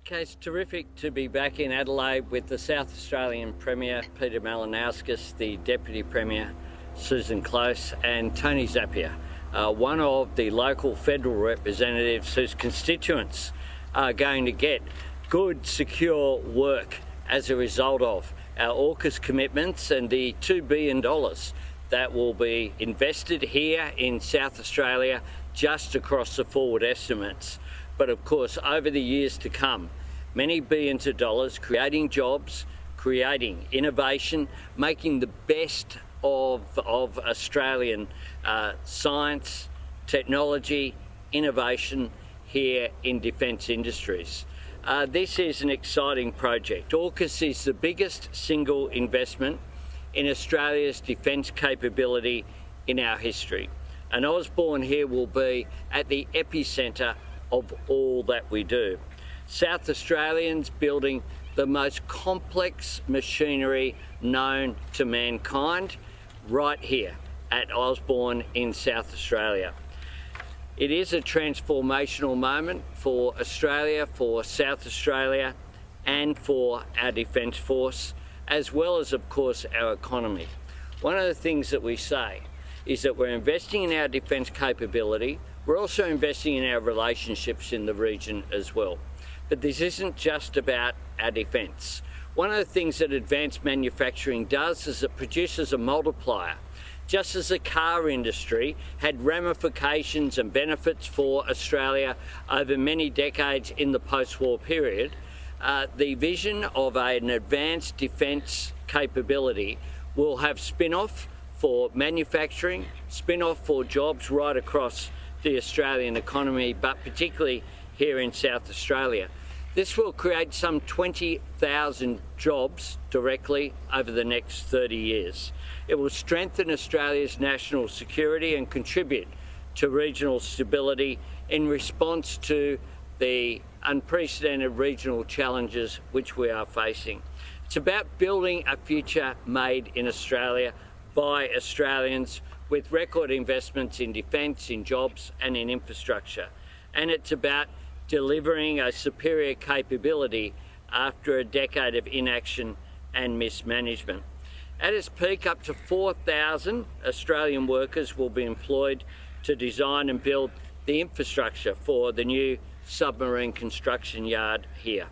Okay, it's terrific to be back in Adelaide with the South Australian Premier, Peter Malinauskas, the Deputy Premier, Susan Close, and Tony Zappia, one of the local federal representatives whose constituents are going to get good, secure work as a result of our AUKUS commitments and the $2 billion that will be invested here in South Australia just across the forward estimates. But of course, over the years to come, many billions of dollars, creating jobs, creating innovation, making the best of Australian science, technology, innovation here in defence industries. This is an exciting project. AUKUS is the biggest single investment in Australia's defence capability in our history. And Osborne here will be at the epicentre of all that we do. South Australians building the most complex machinery known to mankind right here at Osborne in South Australia. It is a transformational moment for Australia, for South Australia, and for our Defence Force, as well as, of course, our economy. One of the things that we say is that we're investing in our defence capability. We're also investing in our relationships in the region as well. But this isn't just about our defence. One of the things that advanced manufacturing does is it produces a multiplier. Just as the car industry had ramifications and benefits for Australia over many decades in the post-war period, the vision of an advanced defence capability will have spin-off for manufacturing, spin-off for jobs right across the Australian economy, but particularly here in South Australia. This will create some 20,000 jobs directly over the next 30 years. It will strengthen Australia's national security and contribute to regional stability in response to the unprecedented regional challenges which we are facing. It's about building a future made in Australia by Australians with record investments in defence, in jobs and in infrastructure. And it's about delivering a superior capability after a decade of inaction and mismanagement. At its peak, up to 4,000 Australian workers will be employed to design and build the infrastructure for the new submarine construction yard here.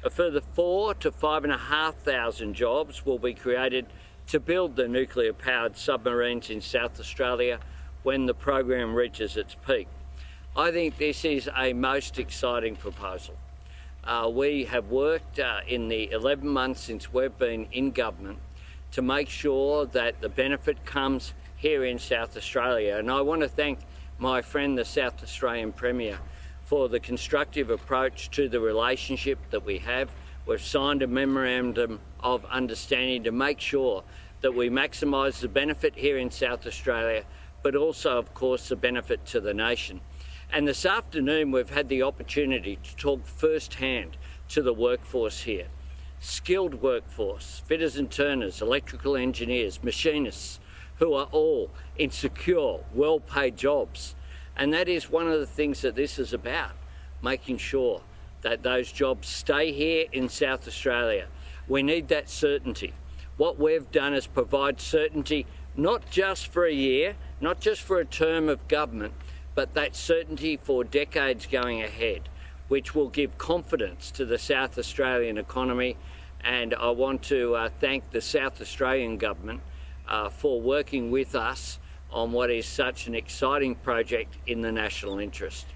A further 4,000 to 5,500 jobs will be created to build the nuclear-powered submarines in South Australia when the program reaches its peak. I think this is a most exciting proposal. We have worked in the 11 months since we've been in government to make sure that the benefit comes here in South Australia. And I want to thank my friend, the South Australian Premier, for the constructive approach to the relationship that we have. We've signed a memorandum of understanding to make sure that we maximise the benefit here in South Australia, but also, of course, the benefit to the nation. And this afternoon, we've had the opportunity to talk firsthand to the workforce here. Skilled workforce, fitters and turners, electrical engineers, machinists, who are all in secure, well-paid jobs. And that is one of the things that this is about, making sure that those jobs stay here in South Australia. We need that certainty. What we've done is provide certainty, not just for a year, not just for a term of government, but that certainty for decades going ahead, which will give confidence to the South Australian economy. And I want to thank the South Australian government for working with us on what is such an exciting project in the national interest.